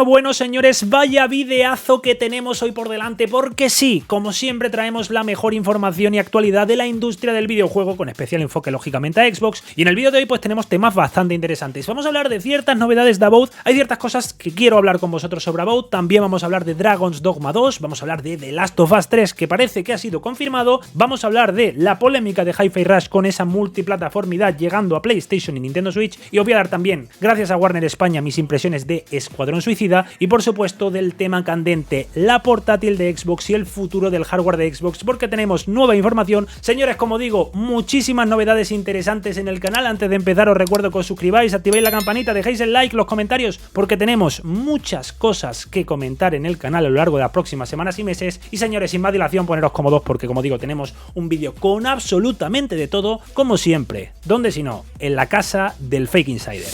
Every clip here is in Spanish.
Bueno, señores, vaya videazo que tenemos hoy por delante, porque sí, como siempre traemos la mejor información y actualidad de la industria del videojuego, con especial enfoque lógicamente a Xbox, y en el vídeo de hoy pues tenemos temas bastante interesantes. Vamos a hablar de ciertas novedades de About, hay ciertas cosas que quiero hablar con vosotros sobre About, también vamos a hablar de Dragon's Dogma 2, vamos a hablar de The Last of Us 3, que parece que ha sido confirmado, vamos a hablar de la polémica de Hi-Fi Rush con esa multiplataformidad llegando a PlayStation y Nintendo Switch, y os voy a dar también, gracias a Warner España, mis impresiones de Escuadrón Suicida, y por supuesto del tema candente, la portátil de Xbox y el futuro del hardware de Xbox, porque tenemos nueva información. Señores, como digo, muchísimas novedades interesantes en el canal. Antes de empezar os recuerdo que os suscribáis, activéis la campanita, dejéis el like, los comentarios, porque tenemos muchas cosas que comentar en el canal a lo largo de las próximas semanas y meses. Y señores, sin más dilación, poneros cómodos porque, como digo, tenemos un vídeo con absolutamente de todo, como siempre. ¿Dónde si no? En la casa del Fake Insider.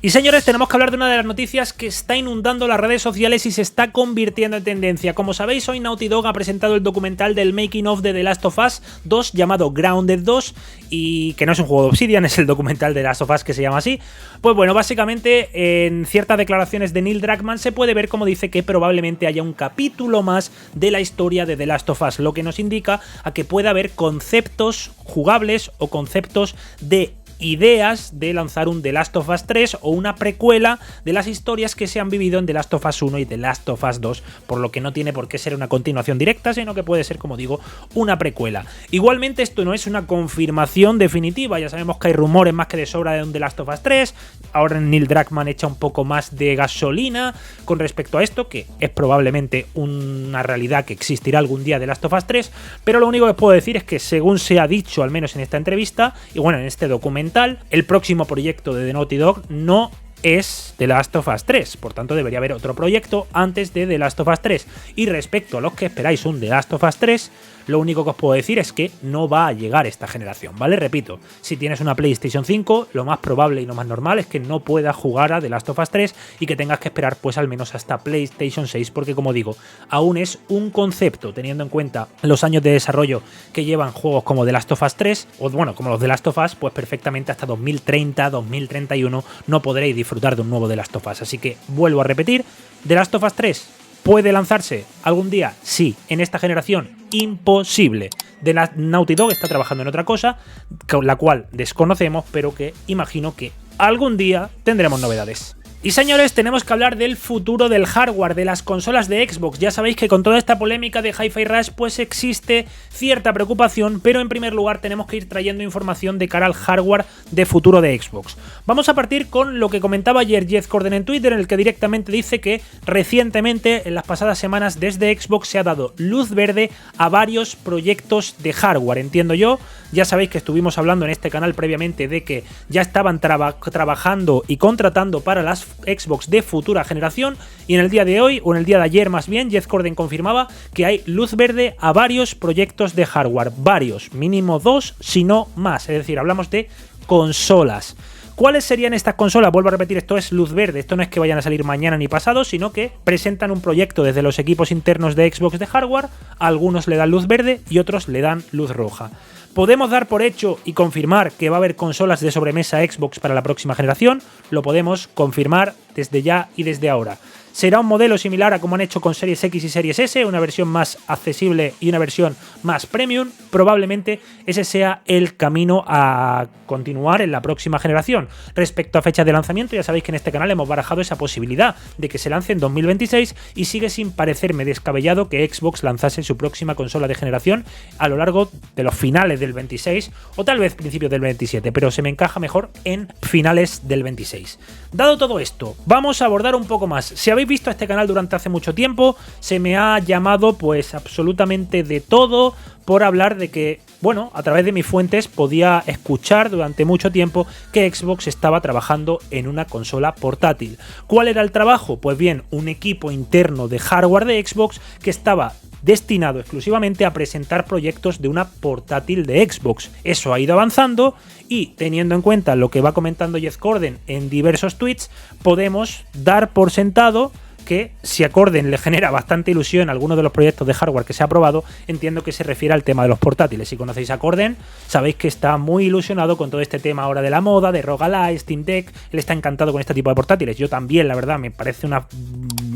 Y señores, tenemos que hablar de una de las noticias que está inundando las redes sociales y se está convirtiendo en tendencia. Como sabéis, hoy Naughty Dog ha presentado el documental del Making of de The Last of Us 2 llamado Grounded 2, y que no es un juego de Obsidian, es el documental de The Last of Us que se llama así. Pues bueno, básicamente en ciertas declaraciones de Neil Druckmann se puede ver como dice que probablemente haya un capítulo más de la historia de The Last of Us, lo que nos indica a que pueda haber conceptos jugables o conceptos de ideas de lanzar un The Last of Us 3 o una precuela de las historias que se han vivido en The Last of Us 1 y The Last of Us 2, por lo que no tiene por qué ser una continuación directa, sino que puede ser, como digo, una precuela. Igualmente, esto no es una confirmación definitiva, ya sabemos que hay rumores más que de sobra de un The Last of Us 3, ahora Neil Druckmann echa un poco más de gasolina con respecto a esto, que es probablemente una realidad que existirá algún día The Last of Us 3, pero lo único que puedo decir es que, según se ha dicho, al menos en esta entrevista, y bueno, en este documento, el próximo proyecto de The Naughty Dog no es The Last of Us 3, por tanto debería haber otro proyecto antes de The Last of Us 3. Y respecto a los que esperáis un The Last of Us 3, lo único que os puedo decir es que no va a llegar esta generación, ¿vale? Repito, si tienes una PlayStation 5, lo más probable y lo más normal es que no puedas jugar a The Last of Us 3 y que tengas que esperar pues al menos hasta PlayStation 6, porque como digo, aún es un concepto, teniendo en cuenta los años de desarrollo que llevan juegos como The Last of Us 3, o bueno, como los The Last of Us, pues perfectamente hasta 2030, 2031 no podréis disfrutar de un nuevo The Last of Us. Así que vuelvo a repetir, The Last of Us 3 ¿puede lanzarse algún día? Sí. ¿En esta generación? Imposible. Naughty Dog está trabajando en otra cosa, con la cual desconocemos, pero que imagino que algún día tendremos novedades. Y señores, tenemos que hablar del futuro del hardware, de las consolas de Xbox. Ya sabéis que con toda esta polémica de Hi-Fi Rush pues existe cierta preocupación, pero en primer lugar tenemos que ir trayendo información de cara al hardware de futuro de Xbox. Vamos a partir con lo que comentaba ayer Jeff Gordon en Twitter, en el que directamente dice que recientemente, en las pasadas semanas, desde Xbox se ha dado luz verde a varios proyectos de hardware. Entiendo yo, ya sabéis que estuvimos hablando en este canal previamente de que ya estaban trabajando y contratando para las Xbox de futura generación, y en el día de hoy, o en el día de ayer más bien, Jeff Gordon confirmaba que hay luz verde a varios proyectos de hardware, varios, mínimo 2, si no más, es decir, hablamos de consolas. ¿Cuáles serían estas consolas? Vuelvo a repetir, esto es luz verde, esto no es que vayan a salir mañana ni pasado, sino que presentan un proyecto desde los equipos internos de Xbox de hardware, algunos le dan luz verde y otros le dan luz roja. ¿Podemos dar por hecho y confirmar que va a haber consolas de sobremesa Xbox para la próxima generación? Lo podemos confirmar desde ya y desde ahora. ¿Será un modelo similar a como han hecho con Series X y Series S? Una versión más accesible y una versión más premium. Probablemente ese sea el camino a continuar en la próxima generación. Respecto a fechas de lanzamiento, ya sabéis que en este canal hemos barajado esa posibilidad de que se lance en 2026 y sigue sin parecerme descabellado que Xbox lanzase su próxima consola de generación a lo largo de los finales del 26 o tal vez principios del 27, pero se me encaja mejor en finales del 26. Dado todo esto, vamos a abordar un poco más. Si habéis visto este canal durante hace mucho tiempo, se me ha llamado pues absolutamente de todo por hablar de que, bueno, a través de mis fuentes podía escuchar durante mucho tiempo que Xbox estaba trabajando en una consola portátil. ¿Cuál era el trabajo? Pues bien, un equipo interno de hardware de Xbox que estaba destinado exclusivamente a presentar proyectos de una portátil de Xbox. Eso ha ido avanzando y, teniendo en cuenta lo que va comentando Jeff Gordon en diversos tweets, podemos dar por sentado que si a Corden le genera bastante ilusión algunos de los proyectos de hardware que se ha probado, entiendo que se refiere al tema de los portátiles. Si conocéis a Corden, sabéis que está muy ilusionado con todo este tema ahora de la moda, de roguelike, Steam Deck. Él está encantado con este tipo de portátiles. Yo también, la verdad, me parece una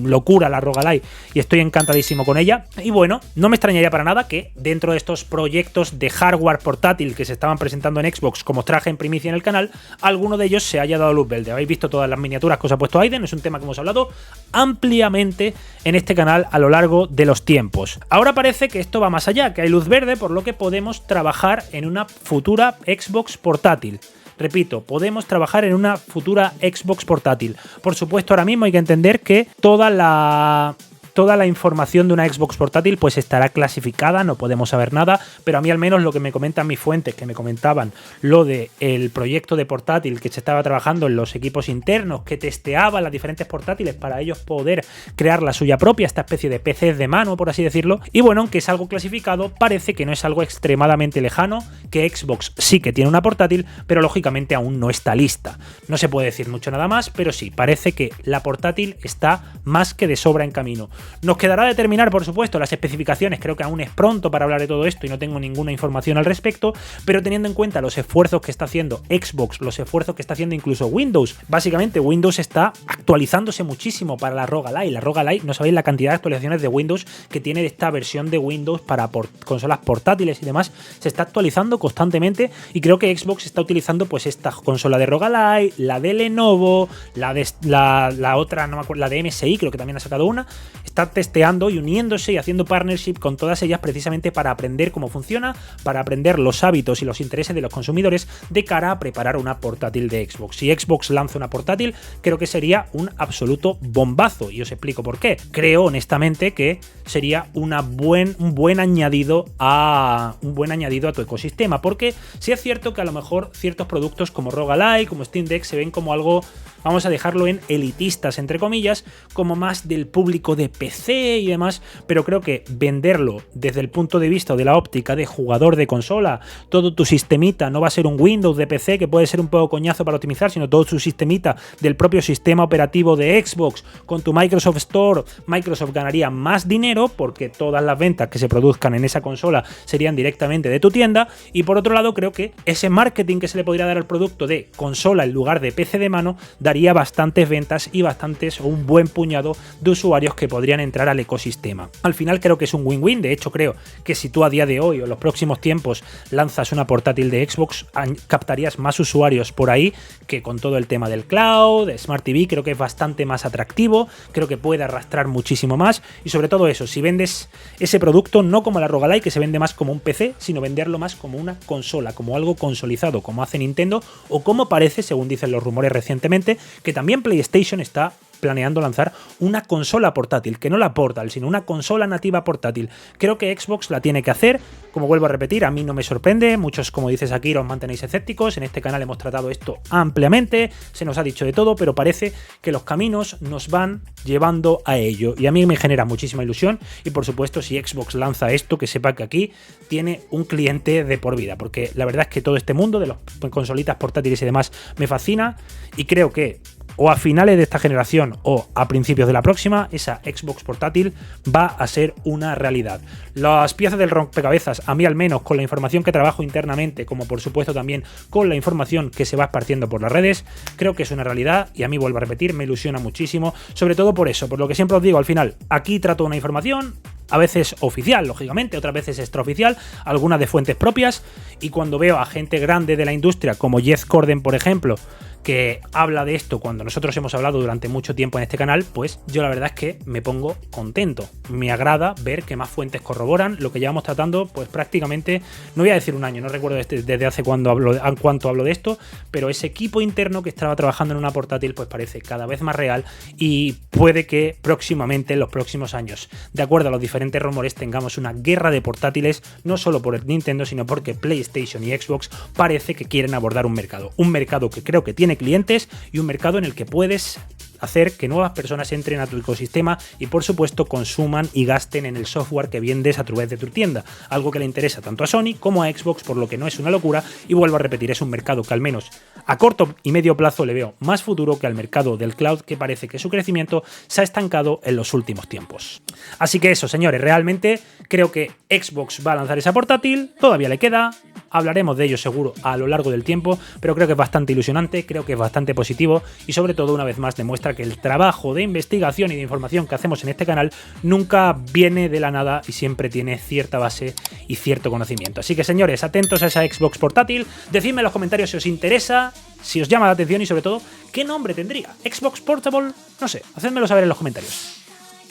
locura la roguelike y estoy encantadísimo con ella. Y bueno, no me extrañaría para nada que dentro de estos proyectos de hardware portátil que se estaban presentando en Xbox, como os traje en primicia en el canal, alguno de ellos se haya dado luz verde. Habéis visto todas las miniaturas que os ha puesto Aiden, es un tema que hemos hablado ampliamente en este canal a lo largo de los tiempos. Ahora parece que esto va más allá, que hay luz verde, por lo que podemos trabajar en una futura Xbox portátil. Repito, podemos trabajar en una futura Xbox portátil. Por supuesto, ahora mismo hay que entender que toda la información de una Xbox portátil pues estará clasificada, no podemos saber nada, pero a mí al menos lo que me comentan mis fuentes, que me comentaban lo del proyecto de portátil que se estaba trabajando en los equipos internos, que testeaban las diferentes portátiles para ellos poder crear la suya propia, esta especie de PCs de mano, por así decirlo, y bueno, aunque es algo clasificado, parece que no es algo extremadamente lejano, que Xbox sí que tiene una portátil, pero lógicamente aún no está lista. No se puede decir mucho nada más, pero sí, parece que la portátil está más que de sobra en camino. Nos quedará determinar, por supuesto, las especificaciones. Creo que aún es pronto para hablar de todo esto y no tengo ninguna información al respecto, pero teniendo en cuenta los esfuerzos que está haciendo Xbox, los esfuerzos que está haciendo incluso Windows. Básicamente Windows está actualizándose muchísimo para la roguelike. La roguelike, no sabéis la cantidad de actualizaciones de Windows que tiene esta versión de Windows para consolas portátiles y demás. Se está actualizando constantemente y creo que Xbox está utilizando pues esta consola de roguelike, la de Lenovo, la otra, no me acuerdo, la de MSI, creo que también ha sacado una. Está testeando y uniéndose y haciendo partnership con todas ellas precisamente para aprender cómo funciona, para aprender los hábitos y los intereses de los consumidores de cara a preparar una portátil de Xbox. Si Xbox lanza una portátil, creo que sería un absoluto bombazo y os explico por qué. Creo honestamente que sería un buen añadido a tu ecosistema, porque sí es cierto que a lo mejor ciertos productos como roguelike, como Steam Deck se ven como algo, vamos a dejarlo en elitistas entre comillas, como más del público de PC y demás, pero creo que venderlo desde el punto de vista o de la óptica de jugador de consola, todo tu sistemita no va a ser un Windows de PC que puede ser un poco coñazo para optimizar, sino todo tu sistemita del propio sistema operativo de Xbox con tu Microsoft Store. Microsoft ganaría más dinero porque todas las ventas que se produzcan en esa consola serían directamente de tu tienda, y por otro lado creo que ese marketing que se le podría dar al producto de consola en lugar de PC de mano daría bastantes ventas y bastantes o un buen puñado de usuarios que podrían entrar al ecosistema. Al final creo que es un win-win. De hecho creo que si tú a día de hoy o en los próximos tiempos lanzas una portátil de Xbox, captarías más usuarios por ahí que con todo el tema del cloud, de Smart TV. Creo que es bastante más atractivo, creo que puede arrastrar muchísimo más, y sobre todo eso, si vendes ese producto no como la roguelike que se vende más como un PC, sino venderlo más como una consola, como algo consolidado, como hace Nintendo, o como parece, según dicen los rumores recientemente, que también PlayStation está planeando lanzar una consola portátil, que no la Portal, sino una consola nativa portátil. Creo que Xbox la tiene que hacer, como vuelvo a repetir, a mí no me sorprende, muchos, como dices aquí, os mantenéis escépticos, en este canal hemos tratado esto ampliamente, se nos ha dicho de todo, pero parece que los caminos nos van llevando a ello, y a mí me genera muchísima ilusión, y por supuesto si Xbox lanza esto, que sepa que aquí tiene un cliente de por vida, porque la verdad es que todo este mundo de los consolitas portátiles y demás me fascina, y creo que o a finales de esta generación o a principios de la próxima, esa Xbox portátil va a ser una realidad. Las piezas del rompecabezas, a mí al menos, con la información que trabajo internamente, como por supuesto también con la información que se va esparciendo por las redes, creo que es una realidad y a mí, vuelvo a repetir, me ilusiona muchísimo, sobre todo por eso, por lo que siempre os digo, al final, aquí trato una información, a veces oficial, lógicamente, otras veces extraoficial, algunas de fuentes propias, y cuando veo a gente grande de la industria, como Jeff Corden, por ejemplo, que habla de esto cuando nosotros hemos hablado durante mucho tiempo en este canal, pues yo la verdad es que me pongo contento. Me agrada ver que más fuentes corroboran lo que llevamos tratando, pues prácticamente, no voy a decir un año, no recuerdo desde hace cuánto hablo de esto, pero ese equipo interno que estaba trabajando en una portátil pues parece cada vez más real, y puede que próximamente, en los próximos años, de acuerdo a los diferentes rumores, tengamos una guerra de portátiles, no solo por el Nintendo, sino porque PlayStation y Xbox parece que quieren abordar un mercado que creo que tiene clientes y un mercado en el que puedes hacer que nuevas personas entren a tu ecosistema y por supuesto consuman y gasten en el software que vendes a través de tu tienda, algo que le interesa tanto a Sony como a Xbox, por lo que no es una locura y vuelvo a repetir, es un mercado que al menos a corto y medio plazo le veo más futuro que al mercado del cloud, que parece que su crecimiento se ha estancado en los últimos tiempos. Así que eso, señores, realmente creo que Xbox va a lanzar esa portátil, todavía le queda, hablaremos de ello seguro a lo largo del tiempo, pero creo que es bastante ilusionante, creo que es bastante positivo y sobre todo una vez más demuestra que el trabajo de investigación y de información que hacemos en este canal nunca viene de la nada y siempre tiene cierta base y cierto conocimiento. Así que señores, atentos a esa Xbox portátil, decidme en los comentarios si os interesa, si os llama la atención y sobre todo, ¿qué nombre tendría? ¿Xbox Portable? No sé, hacedmelo saber en los comentarios.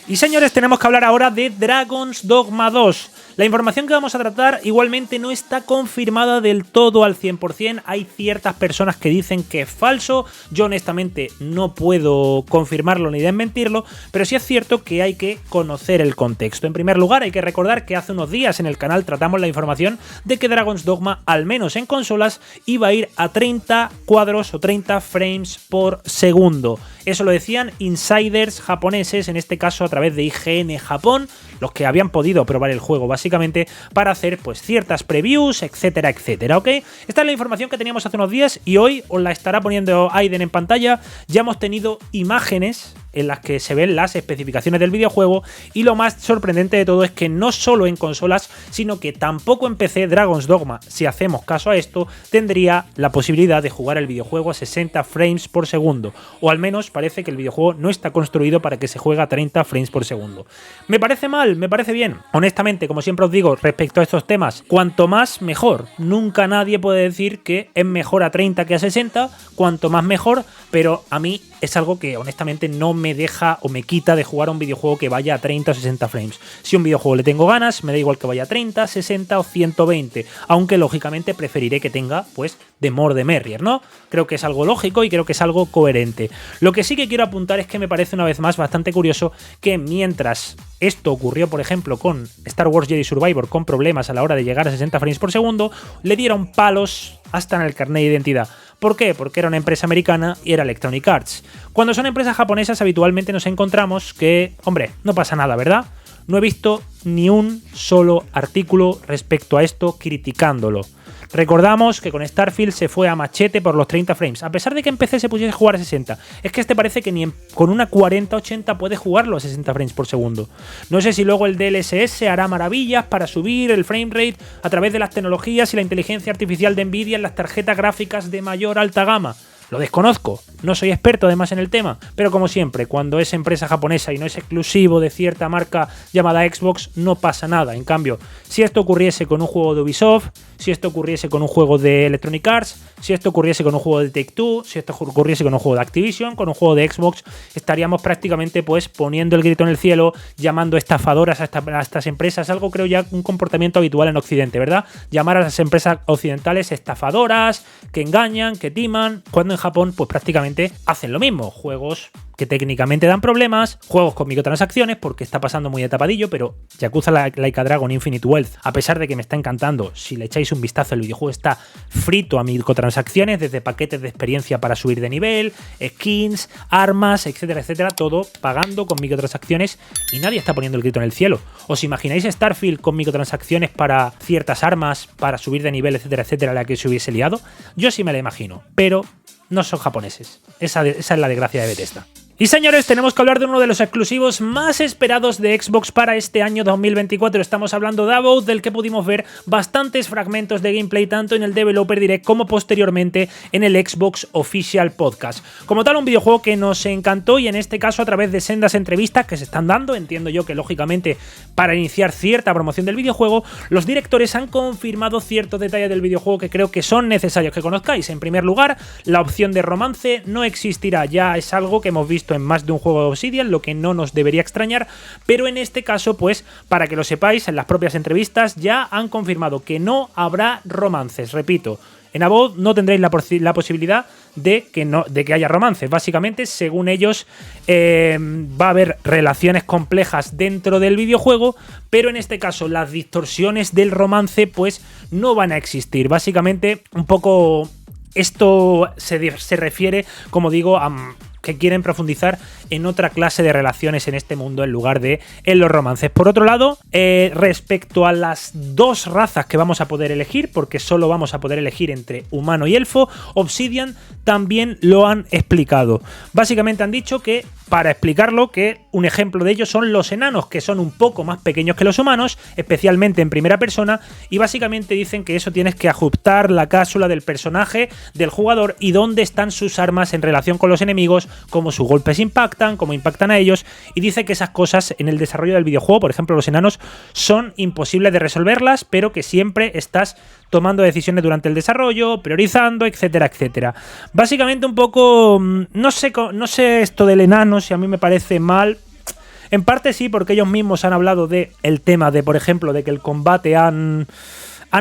Y señores, tenemos que hablar ahora de Dragon's Dogma 2. La información que vamos a tratar igualmente no está confirmada del todo al 100%. Hay ciertas personas que dicen que es falso. Yo honestamente no puedo confirmarlo ni desmentirlo, pero sí es cierto que hay que conocer el contexto. En primer lugar, hay que recordar que hace unos días en el canal tratamos la información de que Dragon's Dogma, al menos en consolas, iba a ir a 30 cuadros o 30 frames por segundo. Eso lo decían insiders japoneses, en este caso a través de IGN Japón, los que habían podido probar el juego básicamente para hacer pues ciertas previews, etcétera, etcétera, ¿ok? Esta es la información que teníamos hace unos días y hoy os la estará poniendo Aiden en pantalla. Ya hemos tenido imágenes en las que se ven las especificaciones del videojuego y lo más sorprendente de todo es que no solo en consolas, sino que tampoco en PC Dragon's Dogma, si hacemos caso a esto, tendría la posibilidad de jugar el videojuego a 60 frames por segundo, o al menos parece que el videojuego no está construido para que se juegue a 30 frames por segundo. ¿Me parece mal? ¿Me parece bien? Honestamente, como siempre os digo respecto a estos temas, cuanto más mejor. Nunca nadie puede decir que es mejor a 30 que a 60, cuanto más mejor, pero a mí es algo que honestamente no me deja o me quita de jugar a un videojuego que vaya a 30 o 60 frames. Si a un videojuego le tengo ganas, me da igual que vaya a 30, 60 o 120, aunque lógicamente preferiré que tenga, pues, de more de merrier, ¿no? Creo que es algo lógico y creo que es algo coherente. Lo que sí que quiero apuntar es que me parece una vez más bastante curioso que mientras esto ocurrió, por ejemplo, con Star Wars Jedi Survivor con problemas a la hora de llegar a 60 frames por segundo, le dieron palos hasta en el carnet de identidad. ¿Por qué? Porque era una empresa americana y era Electronic Arts. Cuando son empresas japonesas habitualmente nos encontramos que, hombre, no pasa nada, ¿verdad? No he visto ni un solo artículo respecto a esto criticándolo. Recordamos que con Starfield se fue a machete por los 30 frames, a pesar de que en PC se pusiese a jugar a 60. Es que este parece que ni con una 4080 puede jugarlo a 60 frames por segundo. No sé si luego el DLSS hará maravillas para subir el frame rate a través de las tecnologías y la inteligencia artificial de Nvidia en las tarjetas gráficas de mayor alta gama. Lo desconozco, no soy experto además en el tema, pero como siempre, cuando es empresa japonesa y no es exclusivo de cierta marca llamada Xbox, no pasa nada. En cambio, si esto ocurriese con un juego de Ubisoft, si esto ocurriese con un juego de Electronic Arts, si esto ocurriese con un juego de Take-Two, si esto ocurriese con un juego de Activision, con un juego de Xbox, estaríamos prácticamente pues poniendo el grito en el cielo, llamando estafadoras a estas empresas, algo creo ya un comportamiento habitual en Occidente, ¿verdad? Llamar a las empresas occidentales estafadoras, que engañan, que timan, cuando en Japón pues prácticamente hacen lo mismo, juegos que técnicamente dan problemas, juegos con microtransacciones porque está pasando muy de tapadillo, pero Yakuza Like a Dragon Infinite Wealth, a pesar de que me está encantando, si le echáis un vistazo el videojuego está frito a microtransacciones, desde paquetes de experiencia para subir de nivel, skins, armas, etcétera, etcétera, todo pagando con microtransacciones y nadie está poniendo el grito en el cielo. ¿Os imagináis Starfield con microtransacciones para ciertas armas, para subir de nivel, etcétera, etcétera, la que se hubiese liado? Yo sí me la imagino, pero no son japoneses. Esa es la desgracia de Bethesda. Y señores, tenemos que hablar de uno de los exclusivos más esperados de Xbox para este año 2024. Estamos hablando de About, del que pudimos ver bastantes fragmentos de gameplay tanto en el Developer Direct como posteriormente en el Xbox Official Podcast. Como tal, un videojuego que nos encantó y en este caso a través de sendas entrevistas que se están dando, entiendo yo que lógicamente para iniciar cierta promoción del videojuego, los directores han confirmado ciertos detalles del videojuego que creo que son necesarios que conozcáis. En primer lugar, la opción de romance no existirá, ya es algo que hemos visto en más de un juego de Obsidian, lo que no nos debería extrañar, pero en este caso, pues, para que lo sepáis, en las propias entrevistas ya han confirmado que no habrá romances, repito. En About no tendréis la posibilidad de que haya romances. Básicamente, según ellos, va a haber relaciones complejas dentro del videojuego, pero en este caso las distorsiones del romance pues no van a existir. Básicamente, un poco esto se refiere, como digo, que quieren profundizar en otra clase de relaciones en este mundo en lugar de en los romances. Por otro lado, respecto a las dos razas que vamos a poder elegir, porque solo vamos a poder elegir entre humano y elfo, Obsidian también lo han explicado. Básicamente han dicho que, para explicarlo, que un ejemplo de ello son los enanos, que son un poco más pequeños que los humanos, especialmente en primera persona, y básicamente dicen que eso tienes que ajustar la cápsula del personaje, del jugador, y dónde están sus armas en relación con los enemigos, cómo sus golpes impactan, cómo impactan a ellos, y dice que esas cosas en el desarrollo del videojuego, por ejemplo los enanos, son imposibles de resolverlas, pero que siempre estás tomando decisiones durante el desarrollo, priorizando, etcétera, etcétera. Básicamente un poco, no sé esto del enano, si a mí me parece mal. En parte sí, porque ellos mismos han hablado de el tema de, por ejemplo, de que el combate han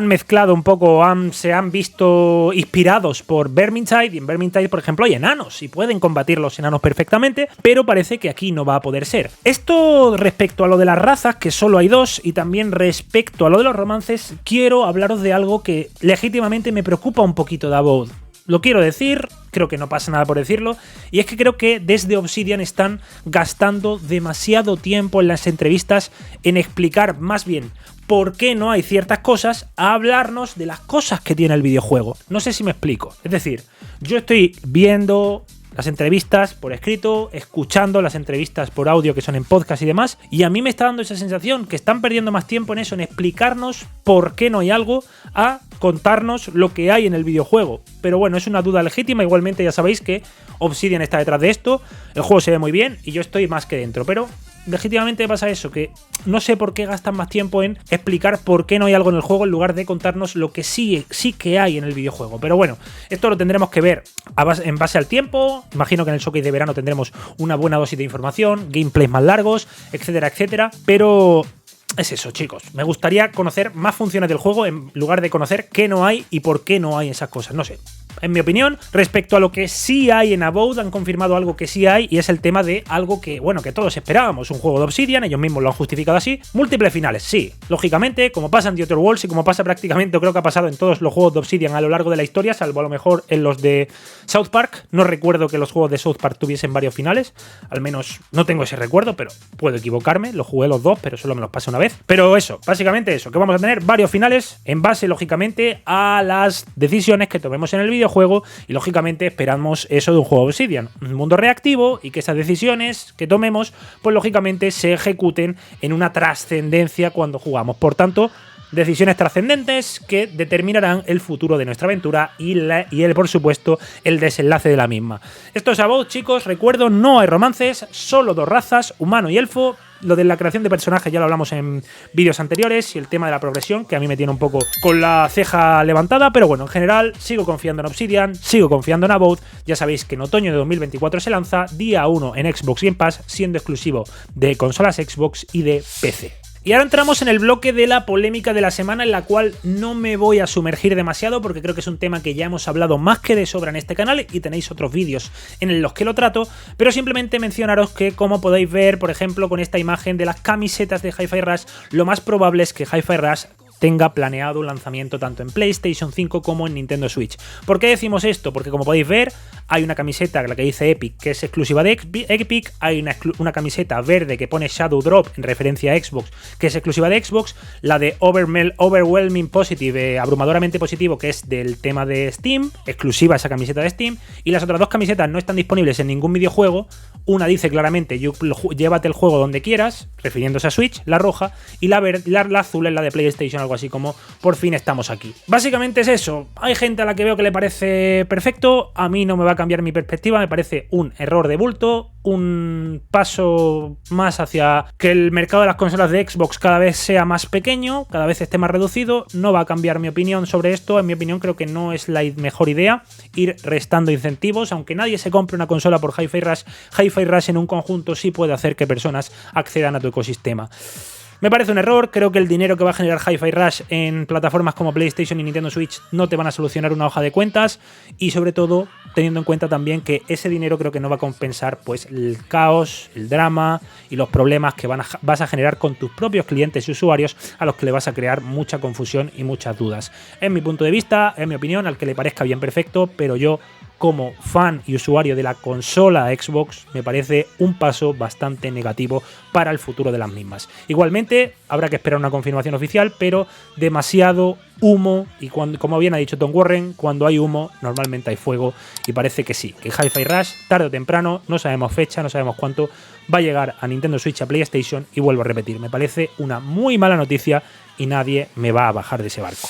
mezclado un poco, se han visto inspirados por Vermintide, y en Vermintide, por ejemplo, hay enanos y pueden combatir los enanos perfectamente, pero parece que aquí no va a poder ser. Esto respecto a lo de las razas, que solo hay dos, y también respecto a lo de los romances, quiero hablaros de algo que legítimamente me preocupa un poquito de Avowed. Lo quiero decir, creo que no pasa nada por decirlo, y es que creo que desde Obsidian están gastando demasiado tiempo en las entrevistas en explicar más bien por qué no hay ciertas cosas, a hablarnos de las cosas que tiene el videojuego. No sé si me explico. Es decir, yo estoy viendo las entrevistas por escrito, escuchando las entrevistas por audio que son en podcast y demás, y a mí me está dando esa sensación que están perdiendo más tiempo en eso, en explicarnos por qué no hay algo, a contarnos lo que hay en el videojuego. Pero bueno, es una duda legítima, igualmente ya sabéis que Obsidian está detrás de esto, el juego se ve muy bien y yo estoy más que dentro, pero legítimamente pasa eso, que no sé por qué gastan más tiempo en explicar por qué no hay algo en el juego en lugar de contarnos lo que sí que hay en el videojuego. Pero bueno, esto lo tendremos que ver en base al tiempo. Imagino que en el showcase de verano tendremos una buena dosis de información, gameplays más largos, etcétera, etcétera. Pero es eso, chicos. Me gustaría conocer más funciones del juego en lugar de conocer qué no hay y por qué no hay esas cosas. No sé. En mi opinión, respecto a lo que sí hay en Avowed, han confirmado algo que sí hay, y es el tema de algo que, bueno, que todos esperábamos, un juego de Obsidian, ellos mismos lo han justificado así. Múltiples finales, sí. Lógicamente, como pasa en The Outer Worlds y como pasa prácticamente, o creo que ha pasado en todos los juegos de Obsidian a lo largo de la historia, salvo a lo mejor en los de South Park. No recuerdo que los juegos de South Park tuviesen varios finales, al menos no tengo ese recuerdo, pero puedo equivocarme, los jugué los dos, pero solo me los pasé una vez. Pero eso, básicamente eso, que vamos a tener varios finales en base, lógicamente, a las decisiones que tomemos en el videojuego, y lógicamente esperamos eso de un juego Obsidian, un mundo reactivo, y que esas decisiones que tomemos, pues lógicamente se ejecuten en una trascendencia cuando jugamos. Por tanto, decisiones trascendentes que determinarán el futuro de nuestra aventura y por supuesto, el desenlace de la misma. Esto es Avowed, chicos. Recuerdo, no hay romances, solo dos razas, humano y elfo. Lo de la creación de personajes ya lo hablamos en vídeos anteriores, y el tema de la progresión, que a mí me tiene un poco con la ceja levantada, pero bueno, en general sigo confiando en Obsidian, sigo confiando en Avowed. Ya sabéis que en otoño de 2024 se lanza día 1 en Xbox Game Pass, siendo exclusivo de consolas Xbox y de PC. Y ahora entramos en el bloque de la polémica de la semana, en la cual no me voy a sumergir demasiado porque creo que es un tema que ya hemos hablado más que de sobra en este canal y tenéis otros vídeos en los que lo trato, pero simplemente mencionaros que, como podéis ver, por ejemplo, con esta imagen de las camisetas de Hi-Fi Rush, lo más probable es que Hi-Fi Rush tenga planeado un lanzamiento tanto en PlayStation 5 como en Nintendo Switch. ¿Por qué decimos esto? Porque, como podéis ver, hay una camiseta, la que dice Epic, que es exclusiva de Epic, hay una camiseta verde que pone Shadow Drop en referencia a Xbox, que es exclusiva de Xbox, la de Overwhelming Positive, abrumadoramente positivo, que es del tema de Steam, exclusiva esa camiseta de Steam, y las otras dos camisetas no están disponibles en ningún videojuego. Una dice claramente, llévate el juego donde quieras, refiriéndose a Switch, la roja, y la azul es la de PlayStation, algo así como por fin estamos aquí. Básicamente es eso. Hay gente a la que veo que le parece perfecto, a mí no me va a cambiar mi perspectiva, me parece un error de bulto, un paso más hacia que el mercado de las consolas de Xbox cada vez sea más pequeño, cada vez esté más reducido. No va a cambiar mi opinión sobre esto. En mi opinión, creo que no es la mejor idea ir restando incentivos. Aunque nadie se compre una consola por Hi-Fi Rush, Hi-Fi Rush en un conjunto sí puede hacer que personas accedan a tu ecosistema. Me parece un error, creo que el dinero que va a generar Hi-Fi Rush en plataformas como PlayStation y Nintendo Switch no te van a solucionar una hoja de cuentas, y sobre todo teniendo en cuenta también que ese dinero creo que no va a compensar pues el caos, el drama y los problemas que vas a generar con tus propios clientes y usuarios, a los que le vas a crear mucha confusión y muchas dudas. En mi punto de vista, en mi opinión, al que le parezca bien, perfecto, pero yo como fan y usuario de la consola Xbox, me parece un paso bastante negativo para el futuro de las mismas. Igualmente, habrá que esperar una confirmación oficial, pero demasiado humo, y como bien ha dicho Tom Warren, cuando hay humo normalmente hay fuego, y parece que sí, que Hi-Fi Rush, tarde o temprano, no sabemos fecha, no sabemos cuánto, va a llegar a Nintendo Switch, a PlayStation, y vuelvo a repetir, me parece una muy mala noticia y nadie me va a bajar de ese barco.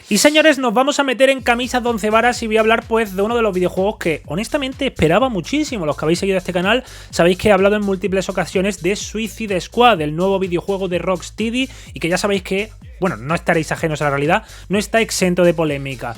Y señores, nos vamos a meter en camisas de 11 varas y voy a hablar pues de uno de los videojuegos que honestamente esperaba muchísimo. Los que habéis seguido este canal sabéis que he hablado en múltiples ocasiones de Suicide Squad, el nuevo videojuego de Rocksteady, y que ya sabéis que, bueno, no estaréis ajenos a la realidad, no está exento de polémica.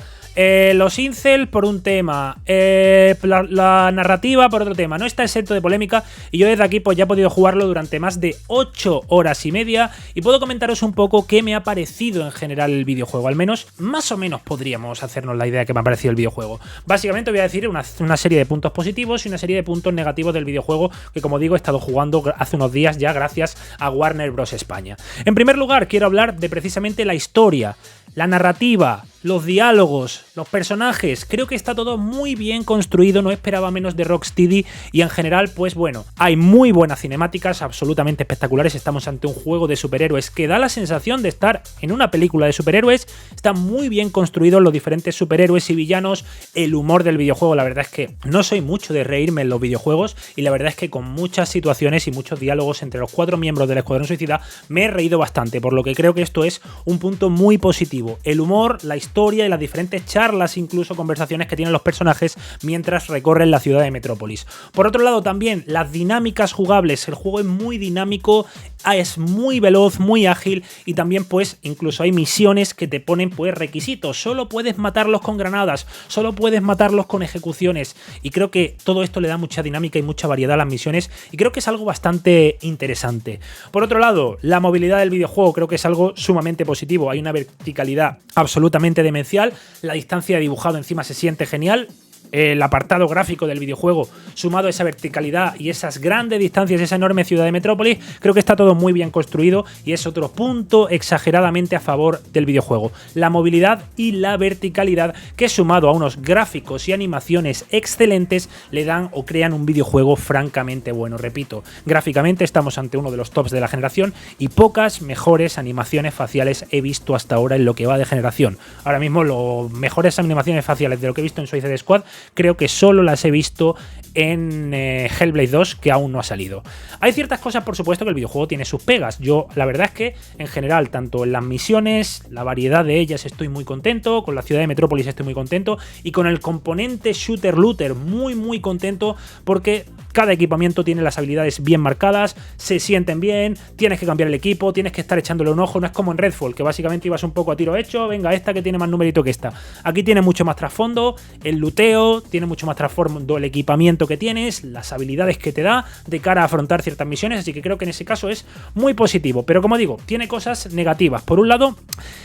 Los incel por un tema, la narrativa por otro tema, no está exento de polémica, y yo desde aquí pues ya he podido jugarlo durante más de 8 horas y media y puedo comentaros un poco qué me ha parecido en general el videojuego. Al menos, más o menos podríamos hacernos la idea de qué me ha parecido el videojuego. Básicamente voy a decir una serie de puntos positivos y una serie de puntos negativos del videojuego que, como digo, he estado jugando hace unos días ya gracias a Warner Bros. España. En primer lugar, quiero hablar de precisamente la historia, la narrativa, los diálogos, los personajes. Creo que está todo muy bien construido, no esperaba menos de Rocksteady, y en general, pues bueno, hay muy buenas cinemáticas, absolutamente espectaculares. Estamos ante un juego de superhéroes que da la sensación de estar en una película de superhéroes. Están muy bien construidos los diferentes superhéroes y villanos, el humor del videojuego. La verdad es que no soy mucho de reírme en los videojuegos, y la verdad es que con muchas situaciones y muchos diálogos entre los 4 miembros del Escuadrón Suicida me he reído bastante, por lo que creo que esto es un punto muy positivo. El humor, la historia y las diferentes charlas, incluso conversaciones que tienen los personajes mientras recorren la ciudad de Metrópolis. Por otro lado, también las dinámicas jugables. El juego es muy dinámico, es muy veloz, muy ágil, y también pues incluso hay misiones que te ponen pues requisitos. Solo puedes matarlos con granadas, solo puedes matarlos con ejecuciones, y creo que todo esto le da mucha dinámica y mucha variedad a las misiones, y creo que es algo bastante interesante. Por otro lado, la movilidad del videojuego creo que es algo sumamente positivo. Hay una verticalidad absolutamente demencial, la distancia de dibujado encima se siente genial. El apartado gráfico del videojuego, sumado a esa verticalidad y esas grandes distancias, esa enorme ciudad de Metrópolis, creo que está todo muy bien construido, y es otro punto exageradamente a favor del videojuego. La movilidad y la verticalidad, que sumado a unos gráficos y animaciones excelentes, le dan o crean un videojuego francamente bueno. Repito, gráficamente estamos ante uno de los tops de la generación, y pocas mejores animaciones faciales he visto hasta ahora en lo que va de generación. Ahora mismo, las mejores animaciones faciales de lo que he visto en Suicide Squad creo que solo las he visto en Hellblade 2, que aún no ha salido. Hay ciertas cosas, por supuesto, que el videojuego tiene sus pegas. Yo, la verdad es que, en general, tanto en las misiones, la variedad de ellas, estoy muy contento, con la ciudad de Metrópolis estoy muy contento, y con el componente shooter-looter muy contento, porque cada equipamiento tiene las habilidades bien marcadas, se sienten bien, tienes que cambiar el equipo, tienes que estar echándole un ojo. No es como en Redfall, que básicamente ibas un poco a tiro hecho, venga, esta que tiene más numerito que esta. Aquí tiene mucho más trasfondo, el looteo, tiene mucho más trasfondo el equipamiento que tienes, las habilidades que te da de cara a afrontar ciertas misiones, así que creo que en ese caso es muy positivo. Pero como digo, tiene cosas negativas. Por un lado,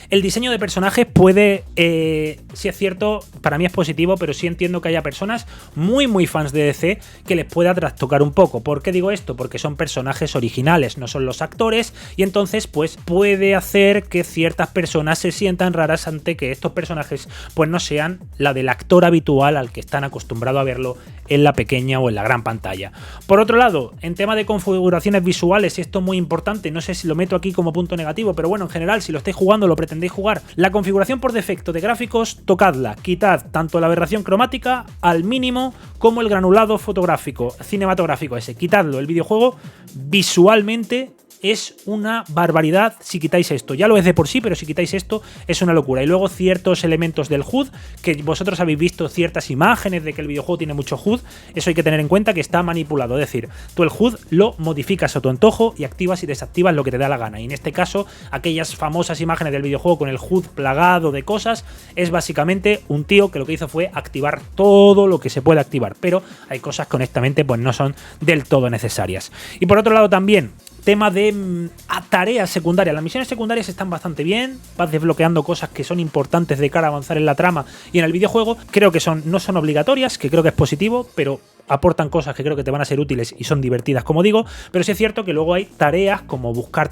el diseño de personajes puede, si es cierto, para mí es positivo, pero sí entiendo que haya personas muy fans de DC que les pueda trastocar un poco. ¿Por qué digo esto? Porque son personajes originales, no son los actores, y entonces pues puede hacer que ciertas personas se sientan raras ante que estos personajes pues no sean la del actor habitual al que están acostumbrados a verlo en la pequeña o en la gran pantalla. Por otro lado, en tema de configuraciones visuales, y esto es muy importante, no sé si lo meto aquí como punto negativo, pero bueno, en general, si lo estáis jugando, lo pretendéis jugar, la configuración por defecto de gráficos, tocadla, quitad tanto la aberración cromática al mínimo como el granulado fotográfico, cinematográfico ese, quitadlo. El videojuego visualmente es una barbaridad si quitáis esto. Ya lo es de por sí, pero si quitáis esto es una locura. Y luego ciertos elementos del HUD, que vosotros habéis visto ciertas imágenes de que el videojuego tiene mucho HUD, eso hay que tener en cuenta que está manipulado. Es decir, tú el HUD lo modificas a tu antojo y activas y desactivas lo que te da la gana. Y en este caso, aquellas famosas imágenes del videojuego con el HUD plagado de cosas, es básicamente un tío que lo que hizo fue activar todo lo que se puede activar. Pero hay cosas que honestamente pues no son del todo necesarias. Y por otro lado también, tema de tareas secundarias. Las misiones secundarias están bastante bien, vas desbloqueando cosas que son importantes de cara a avanzar en la trama y en el videojuego. Creo que no son obligatorias, que creo que es positivo, pero aportan cosas que creo que te van a ser útiles y son divertidas, como digo, pero sí es cierto que luego hay tareas como buscar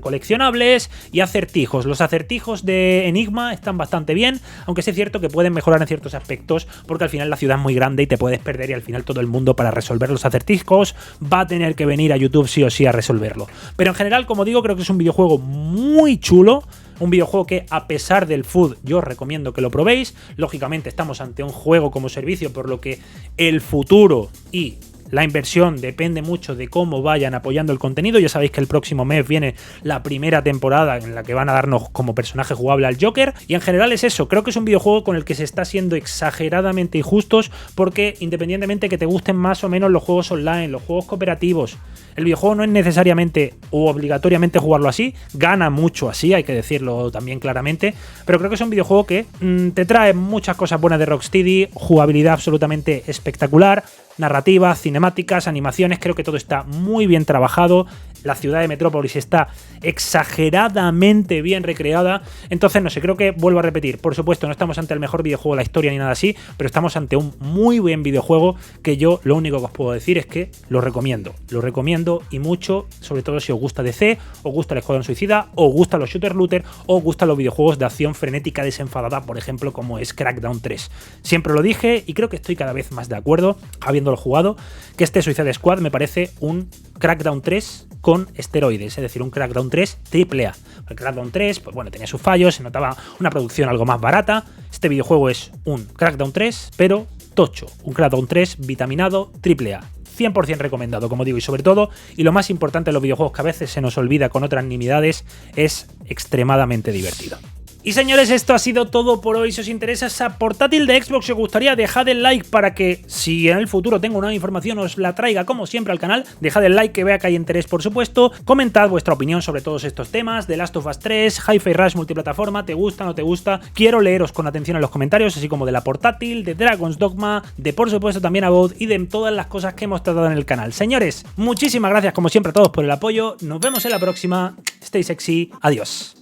coleccionables y acertijos. Los acertijos de Enigma están bastante bien, aunque sí es cierto que pueden mejorar en ciertos aspectos, porque al final la ciudad es muy grande y te puedes perder, y al final todo el mundo para resolver los acertijos va a tener que venir a YouTube sí o sí a resolverlo. Pero en general, como digo, creo que es un videojuego muy chulo. Un videojuego que, a pesar del FUD, yo os recomiendo que lo probéis. Lógicamente estamos ante un juego como servicio, por lo que el futuro y la inversión depende mucho de cómo vayan apoyando el contenido. Ya sabéis que el próximo mes viene la primera temporada en la que van a darnos como personaje jugable al Joker. Y en general es eso, creo que es un videojuego con el que se está siendo exageradamente injustos, porque independientemente que te gusten más o menos los juegos online, los juegos cooperativos, el videojuego no es necesariamente o obligatoriamente jugarlo así, gana mucho así, hay que decirlo también claramente, pero creo que es un videojuego que te trae muchas cosas buenas de Rocksteady, jugabilidad absolutamente espectacular, narrativa, cinemáticas, animaciones, creo que todo está muy bien trabajado. La ciudad de Metrópolis está exageradamente bien recreada. Entonces, no sé, creo que vuelvo a repetir. Por supuesto, no estamos ante el mejor videojuego de la historia ni nada así, pero estamos ante un muy buen videojuego que yo lo único que os puedo decir es que lo recomiendo. Lo recomiendo y mucho, sobre todo si os gusta DC, os gusta el Escuadrón Suicida, os gustan los shooter looter, o os gustan los videojuegos de acción frenética desenfadada, por ejemplo, como es Crackdown 3. Siempre lo dije y creo que estoy cada vez más de acuerdo, habiéndolo jugado, que este Suicide Squad me parece un Crackdown 3 con esteroides, es decir, un Crackdown 3 AAA. El Crackdown 3, pues bueno, tenía sus fallos, se notaba una producción algo más barata. Este videojuego es un Crackdown 3, pero tocho, un Crackdown 3 vitaminado AAA. 100% recomendado, como digo, y sobre todo, y lo más importante en los videojuegos que a veces se nos olvida con otras nimiedades, es extremadamente divertido. Y señores, esto ha sido todo por hoy. Si os interesa esa portátil de Xbox, si os gustaría, dejad el like para que, si en el futuro tengo una información, os la traiga como siempre al canal. Dejad el like, que vea que hay interés, por supuesto. Comentad vuestra opinión sobre todos estos temas, de Last of Us 3, Hi-Fi Rush multiplataforma, ¿te gusta, no te gusta? Quiero leeros con atención en los comentarios, así como de la portátil, de Dragon's Dogma, de por supuesto también About y de todas las cosas que hemos tratado en el canal. Señores, muchísimas gracias como siempre a todos por el apoyo. Nos vemos en la próxima. Stay sexy. Adiós.